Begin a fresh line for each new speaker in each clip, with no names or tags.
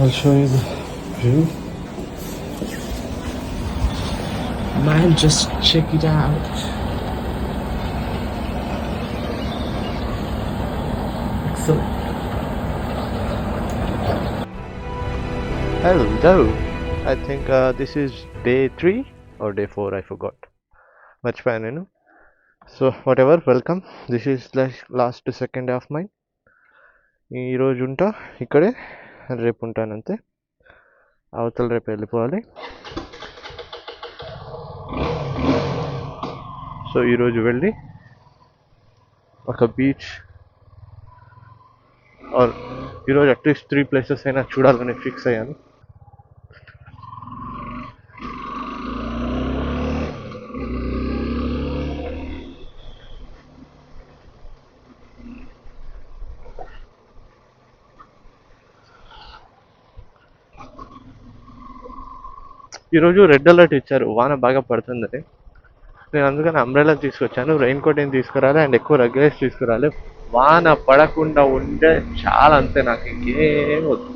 I'll show you the view. Man, just check it out. Excellent. Hello. I think this is day 3 or day 4, I forgot. Much fine, you know. So whatever, welcome. This is like last second day of mine. ఈ రోజు ఉంటా ఇక్కడే, రేపు ఉంటాను అంతే. అవతల రేపు వెళ్ళిపోవాలి. సో ఈరోజు వెళ్ళి ఒక బీచ్ ఆర్ ఈరోజు అట్లీస్ట్ 3 ప్లేసెస్ అయినా చూడాలని ఫిక్స్ అయ్యాను. ఈరోజు రెడ్ అలర్ట్ ఇచ్చారు, వాన బాగా పడుతుందని. నేను అందుకని అంబ్రెలా తీసుకొచ్చాను. రెయిన్ కోట్ ఏం తీసుకురాలి అండ్ ఎక్కువ రగ్గేసి తీసుకురాలి. వాన పడకుండా ఉంటే చాలా, అంతే. నాకు ఇంకేం వద్దు,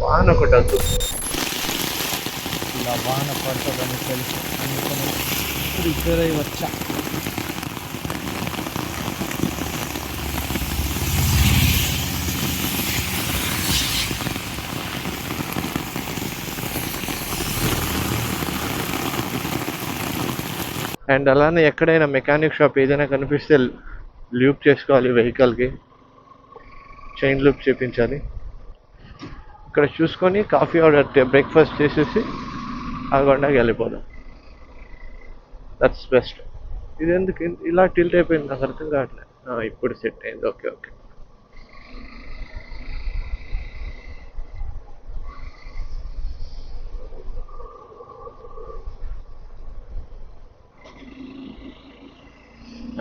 వాన ఒకటి వద్దు. ఇలా వాన పడుతుందని తెలుసు అందుకని ప్రిపేర్ అయ్యి వచ్చా. అండ్ అలానే ఎక్కడైనా మెకానిక్ షాప్ ఏదైనా కనిపిస్తే లూప్ చేసుకోవాలి, వెహికల్కి చైన్ లూప్ చేయించాలి. ఇక్కడ చూసుకొని కాఫీ ఆర్డర్ బ్రేక్ఫాస్ట్ చేసేసి ఆగొండకి వెళ్ళిపోదాం. That's best. ఇది ఎందుకు ఇలా టిల్ట్ అయిపోయింది నాకు అర్థం కావట్లేదు. ఇప్పుడు సెట్ అయింది. Okay okay.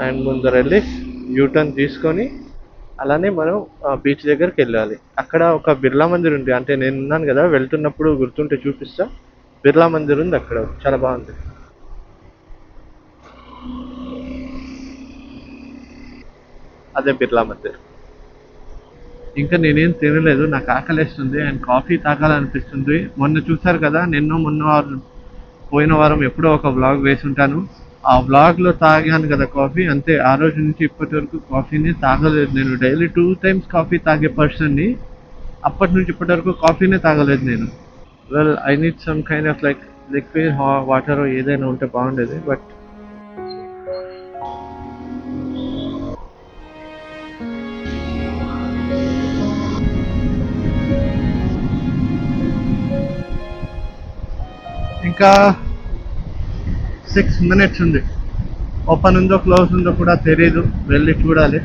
అండ్ ముందర వెళ్ళి యూటర్న్ తీసుకొని అలానే మనం బీచ్ దగ్గరికి వెళ్ళాలి. అక్కడ ఒక బిర్లా మందిర్ ఉంది, అంటే నేను ఉన్నాను కదా, వెళ్తున్నప్పుడు గుర్తుంటే చూపిస్తా. బిర్లా మందిర్ ఉంది అక్కడ, చాలా బాగుంది. అదే బిర్లా మందిర్. ఇంకా నేనేం తినలేదు, నాకు ఆకలేస్తుంది అండ్ కాఫీ తాగాలనిపిస్తుంది. మొన్న చూసారు కదా, పోయిన వారం ఎప్పుడో ఒక వ్లాగ్ వేసి ఉంటాను. ఆ వ్లాగ్లో తాగాను కదా కాఫీ, అంతే. ఆ రోజు నుంచి ఇప్పటి వరకు కాఫీని తాగలేదు నేను. డైలీ 2 times కాఫీ తాగే పర్సన్ని. అప్పటి నుంచి ఇప్పటి వరకు కాఫీనే తాగలేదు నేను. Well, I need some kind of like liquid water ఏదైనా ఉంటే బాగుండేది. బట్ ఇంకా 6 minutes ఉంది. ఓపెన్ ఉందో క్లోజ్ ఉందో కూడా తెలియదు, వెళ్ళి చూడాలి.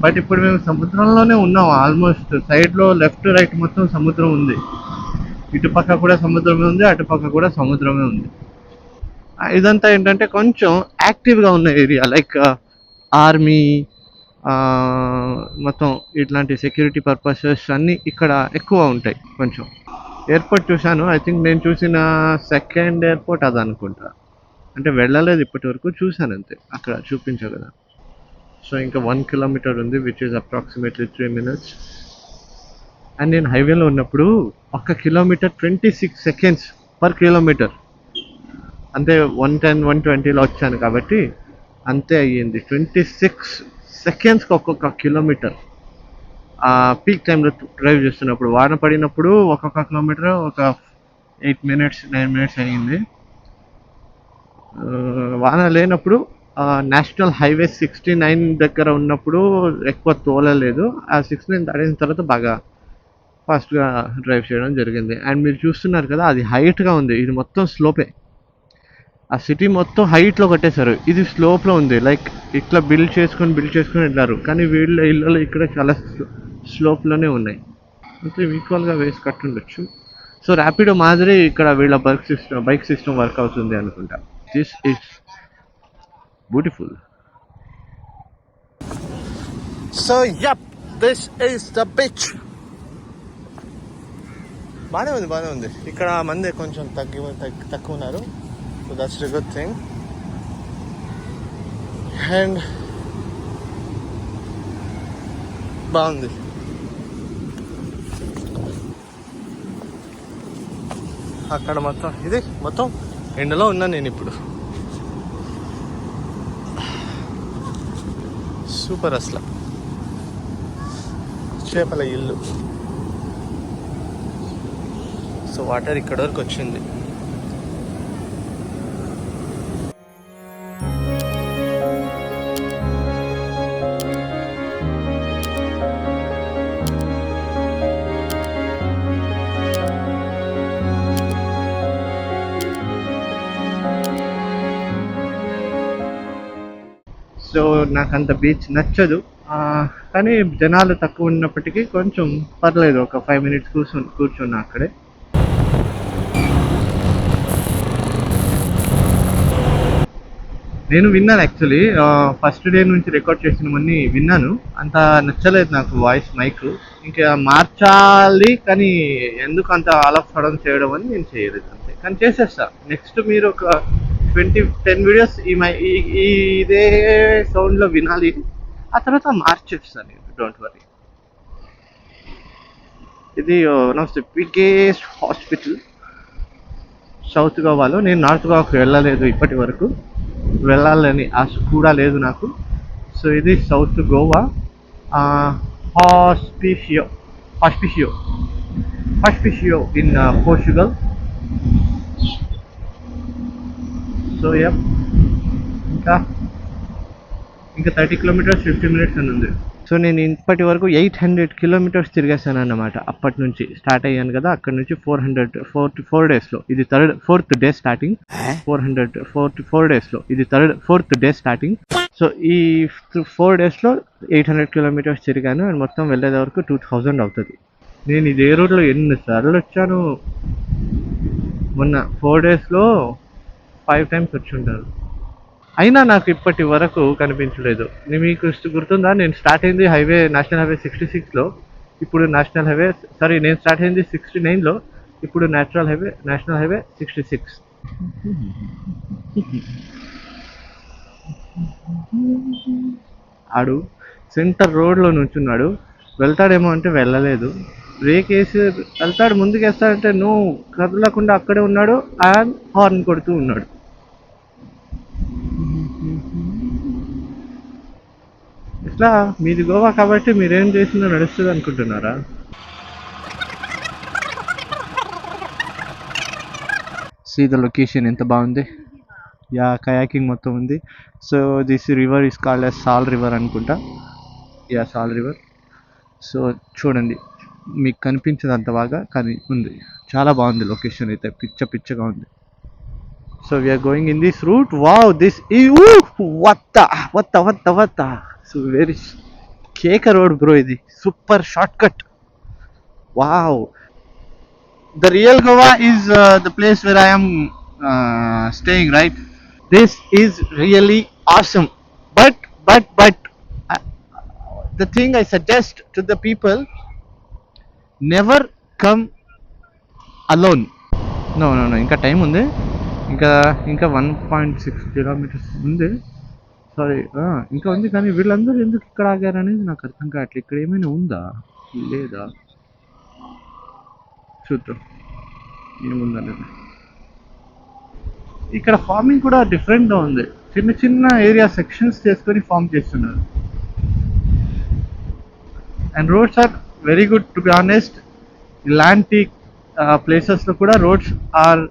బట్ ఇప్పుడు మేము సముద్రంలోనే ఉన్నాం ఆల్మోస్ట్. సైడ్లో లెఫ్ట్ రైట్ మొత్తం సముద్రం ఉంది. ఇటుపక్క కూడా సముద్రమే ఉంది, అటుపక్క కూడా సముద్రమే ఉంది. ఇదంతా ఏంటంటే కొంచెం యాక్టివ్గా ఉన్న ఏరియా, లైక్ ఆర్మీ, మొత్తం ఇట్లాంటి సెక్యూరిటీ పర్పసెస్ అన్నీ ఇక్కడ ఎక్కువ ఉంటాయి. కొంచెం ఎయిర్పోర్ట్ చూశాను, ఐ థింక్ నేను చూసిన సెకండ్ ఎయిర్పోర్ట్ అది అనుకుంటా. అంటే వెళ్ళలేదు ఇప్పటి వరకు, చూశాను అంతే. అక్కడ చూపించావు కదా. సో ఇంకా 1 kilometer ఉంది, which is approximately 3 minutes. And నేను హైవేలో ఉన్నప్పుడు 1 kilometer 26 seconds per kilometer. అంటే 110, 120లో వచ్చాను కాబట్టి అంతే అయ్యింది. 26 seconds ఒక్కొక్క కిలోమీటర్. పీక్ టైంలో డ్రైవ్ చేస్తున్నప్పుడు, వాన పడినప్పుడు ఒక్కొక్క కిలోమీటర్ ఒక 8 minutes 9 minutes అయ్యింది. వాన లేనప్పుడు నేషనల్ హైవే 69 దగ్గర ఉన్నప్పుడు ఎక్కువ తోలలేదు. ఆ 69 దాటిన తర్వాత బాగా ఫాస్ట్గా డ్రైవ్ చేయడం జరిగింది. అండ్ మీరు చూస్తున్నారు కదా, అది హైట్గా ఉంది. ఇది మొత్తం స్లోపే. ఆ సిటీ మొత్తం హైట్లో కట్టేశారు, ఇది స్లోప్లో ఉంది. లైక్ ఇట్లా బిల్డ్ చేసుకొని వెళ్ళారు. కానీ వీళ్ళ ఇళ్ళలో ఇక్కడ చాలా స్లోప్లోనే ఉన్నాయి. మొత్తం ఈక్వల్గా వేసి కట్టుండొచ్చు. సో ర్యాపిడో మాదిరి ఇక్కడ వీళ్ళ బైక్ సిస్టమ్ వర్క్ అవుతుంది అనుకుంటా. This is beautiful. So yup, this is the beach. బాగానే ఉంది. ఇక్కడ మంది కొంచెం తక్కువ ఉన్నారు. So that's the good thing. And బాగుంది. అక్కడ మొత్తం ఇది మొత్తం ఎండలో ఉన్నాను నేను ఇప్పుడు. సూపర్ అసలు చేపల ఇల్లు. సో వాటర్ ఇక్కడ వరకు వచ్చింది. సో నాకు అంత బీచ్ నచ్చదు, కానీ జనాలు తక్కువ ఉన్నప్పటికీ కొంచెం పర్లేదు. ఒక 5 minutes కూర్చున్నా అక్కడే. నేను విన్నాను యాక్చువల్లీ, ఫస్ట్ డే నుంచి రికార్డ్ చేసినవన్నీ విన్నాను. అంత నచ్చలేదు నాకు వాయిస్ మైక్. ఇంకా మార్చాలి, కానీ ఎందుకు అంత ఆల్ ఆఫ్ సడన్ చేయడం అని నేను చేయలేదు అంతే. కానీ చేసేస్తా. నెక్స్ట్ మీరు ఒక 10 వీడియోస్ ఇదే సౌండ్లో వినాలి, ఆ తర్వాత మార్చేస్తాను నేను, డోంట్ వరీ. ఇది one of the biggest hospital south గోవాలో. నేను నార్త్ గోవాకు వెళ్ళలేదు ఇప్పటి వరకు, వెళ్ళాలని ఆశ కూడా లేదు నాకు. సో ఇది South Goa Hospicio in Portugal. So ఇంకా 30 kilometers 50 minutes అని ఉంది. సో నేను ఇప్పటి వరకు 800 kilometers తిరిగేసాను అన్నమాట. అప్పటి నుంచి స్టార్ట్ అయ్యాను కదా, అక్కడ నుంచి 4 daysలో ఇది ఫోర్త్ డే స్టార్టింగ్. 4 daysలో ఇది ఫోర్త్ డే స్టార్టింగ్. సో ఈ 4 daysలో 800 kilometers తిరిగాను. అండ్ మొత్తం వెళ్ళేది వరకు 2000 అవుతుంది. నేను ఇదే రోడ్లో ఎన్నిసార్లు వచ్చాను. మొన్న 4 daysలో 5 times వచ్చి ఉంటాను. అయినా నాకు ఇప్పటి వరకు కనిపించలేదు. మీకు గుర్తుందా, నేను స్టార్ట్ అయింది నేషనల్ హైవే 66లో, ఇప్పుడు నేను స్టార్ట్ అయింది 69లో, ఇప్పుడు నేషనల్ హైవే 66. ఆడు సెంటర్ రోడ్లో నుంచున్నాడు. వెళ్తాడేమో అంటే వెళ్ళలేదు. బ్రేక్ వేసి వెళ్తాడు, ముందుకు వేస్తాడంటే నువ్వు కదలకుండా అక్కడే ఉన్నాడు. అండ్ హార్న్ కొడుతూ ఉన్నాడు. ఇట్లా మీది గోవా కాబట్టి మీరేం చేసిందో నడుస్తుంది అనుకుంటున్నారా? సీ ద లొకేషన్ ఎంత బాగుంది. కయాకింగ్ మొత్తం ఉంది. So this river is called as సాల్ రివర్ అనుకుంటా. సాల్ రివర్. సో చూడండి, మీకు కనిపించదు అంత బాగా, కానీ ఉంది. చాలా బాగుంది లొకేషన్ అయితే, పిచ్చగా ఉంది. So we are going in this route. Wow, this వత్త. సో వెరీ కేక రోడ్ బ్రో, ఇది super shortcut. Wow, the real Goa is the place where I am staying, right? This is really awesome, but the thing I suggest to the people, never come alone. No, ఇంకా time ఉంది. ఇంకా 1.6 kilometers ఉంది. Sorry, ఇంకా ఉంది. కానీ వీళ్ళందరూ ఎందుకు ఇక్కడ ఆగారనేది నాకు అర్థం కావట్లేదు. ఇక్కడ ఏమైనా ఉందా లేదా చూద్దాం ఏముందనేది. ఇక్కడ ఫార్మింగ్ కూడా డిఫరెంట్గా ఉంది. చిన్న ఏరియా సెక్షన్స్ చేసుకొని ఫార్మ్ చేస్తున్నారు. And roads are very good to be honest. ఇలాంటి ప్లేసెస్లో కూడా రోడ్స్ ఆర్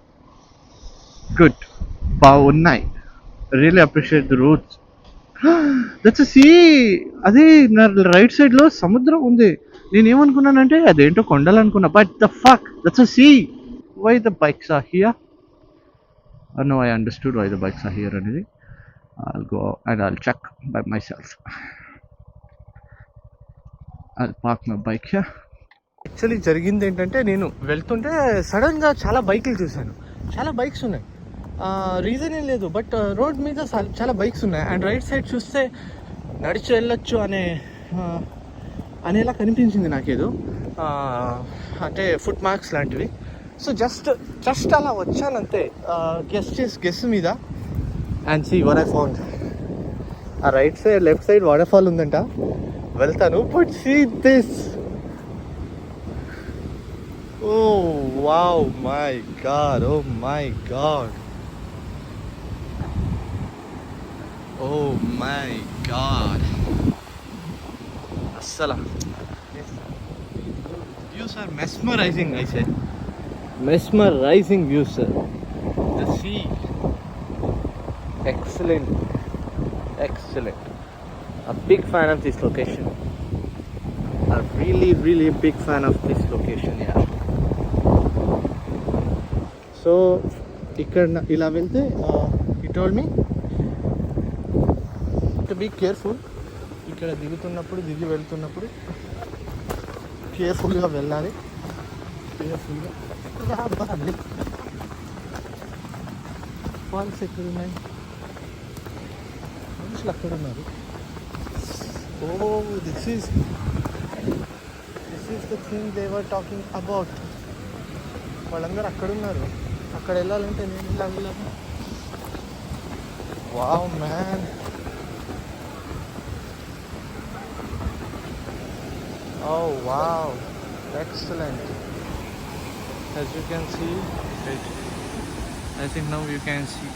గుడ్, బాగున్నాయి. Really appreciate the roads. That's sea. అదే నా రైట్ సైడ్లో సముద్రం ఉంది. నేను ఏమనుకున్నానంటే అదేంటో కొండలు అనుకున్నా, but the fuck, that's sea. Why the bikes are here? No, I understood why the bikes are here అనేది. I'll go and I'll check by myself. I'll park my bike here. Actually జరిగింది ఏంటంటే, నేను వెళ్తుంటే సడన్గా చాలా బైకులు చూశాను. చాలా బైక్స్ ఉన్నాయి. రీజన్ ఏం లేదు, బట్ రోడ్ మీద చాలా బైక్స్ ఉన్నాయి. అండ్ రైట్ సైడ్ చూస్తే నడిచి వెళ్ళొచ్చు అనేలా కనిపించింది నాకేదో, అంటే ఫుట్ మార్క్స్ లాంటివి. సో జస్ట్ అలా వచ్చానంతే, గెస్ మీద. And see what I found. ఆ right side left side waterfall ఉందంట. వెళ్తాను, but see this. Oh wow, my god, oh my god, oh my god. Assala. Views are mesmerizing, I say. Mesmerizing views, sir. The sea. Excellent. Excellent. A big fan of this location. A really, really big fan of this location, yeah. So, ఇక్కడ ఇలా వెళ్తే he told me to be careful. ఇక్కడ దిగుతున్నప్పుడు దిగి వెళ్తున్నప్పుడు కేర్ఫుల్గా వెళ్ళాలి. కేర్ఫుల్గా రావాలి. ఫాల్స్ ఎక్కడ ఉన్నాయి? మనుషులు అక్కడ ఉన్నారు. Oh this is the thing they were talking about. వాళ్ళందరూ అక్కడ ఉన్నారు. అక్కడ వెళ్ళాలంటే నేను ఇలా వెళ్ళాను. Wow man. Oh wow, excellent. As you can see, wait, I think now you can see.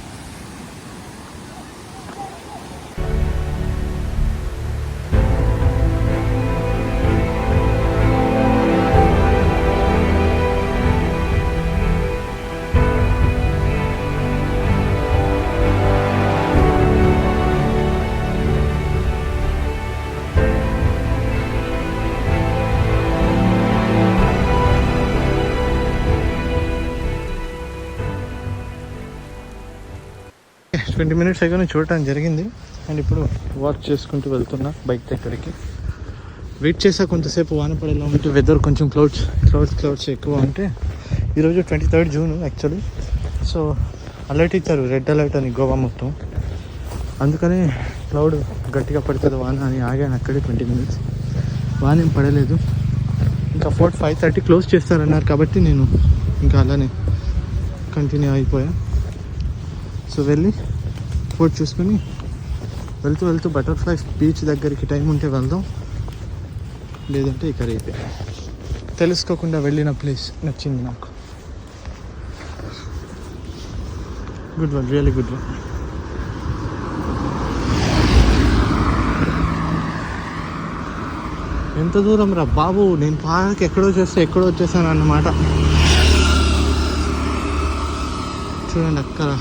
Twenty minutes అయినా చూడటానికి జరిగింది. అండ్ ఇప్పుడు వాక్ చేసుకుంటూ వెళ్తున్నా బైక్ దగ్గరికి. వెయిట్ చేసా కొంతసేపు వాన పడేలా ఉంటే, వెదర్ కొంచెం క్లౌడ్స్ ఎక్కువ ఉంటే. ఈరోజు 23rd June actually. So alert ఇచ్చారు, రెడ్ అలర్ట్ అని గోవా మొత్తం. అందుకనే క్లౌడ్ గట్టిగా పడుతుంది వాన అని ఆగాను అక్కడే 20 minutes. వాన ఏం పడలేదు. ఇంకా 5:30 క్లోజ్ చేస్తారన్నారు కాబట్టి నేను ఇంకా అలానే కంటిన్యూ అయిపోయా. సో వెళ్ళి ఫోర్ట్ చూసుకొని వెళ్తూ బటర్ఫ్లైస్ బీచ్ దగ్గరికి టైం ఉంటే వెళ్దాం, లేదంటే ఇక్కడ అయిపోయి. తెలుసుకోకుండా వెళ్ళిన ప్లేస్ నచ్చింది నాకు. Good one, really good one. ఎంత దూరం రా బాబు, నేను పార్క్ ఎక్కడో వచ్చేసాను అన్నమాట. చూడండి అక్కడ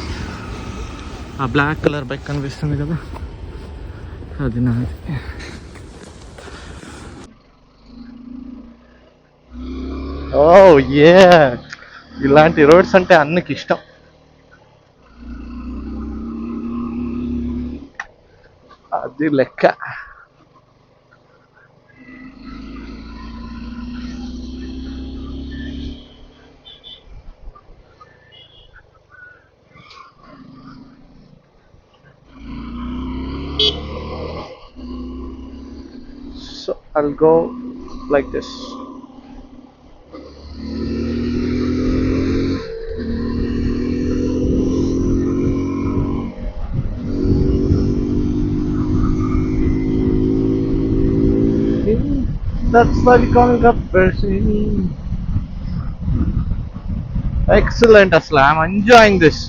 ఆ బ్లాక్ కలర్ బైక్ కనిపిస్తుంది కదా, అది నాది. ఓ ఏ, ఇలాంటి రోడ్స్ అంటే అన్నకి ఇష్టం. అది లెక్క. So I'll go like this. That's why we call it a person. Excellent, Aslam. I'm enjoying this.